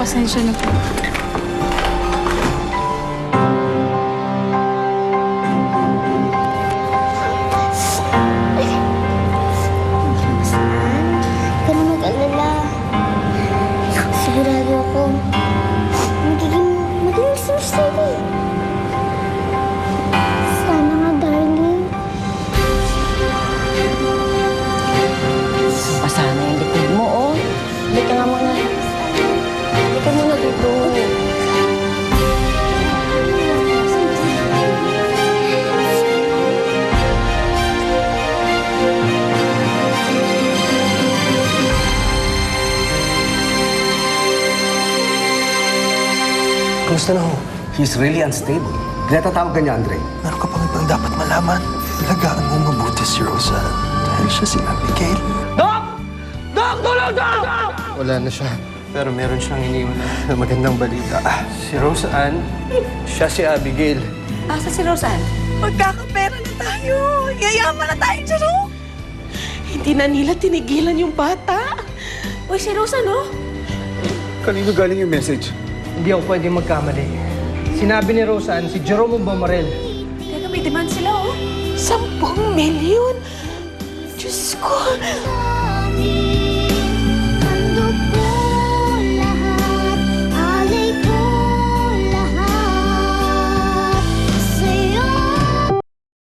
Pasensya na po. Huwag ka na mag-alala. Sigurado ako. Magiging smooth sa'yo. Sana nga, darling. Pasana yung likod mo, oh. Halika nga muna. Halika muna dito. Kumusta na ho? He's really unstable. Pinatatawag ka niya, Andre. Meron ka pang ibang dapat malaman. Ilagaan mo mabuti si Rosa. Dahil siya si Abigail. Doc! Doc! Tulong, Doc! Wala na siya. Pero meron siyang iniwan na magandang balita. Si Rosa Ann, siya si Abigail. Asa si Roseanne? Magkakapera na tayo. Yayaman na tayo, Jero. Hindi na nila tinigilan yung bata. Uy, si Rosa, no? Kanino galing yung message? Hindi ako pwede magkamali. Sinabi ni Roseanne, si Jerome Bomarel. Teka, may demand sila, oh. 10 milyon? Diyos ko.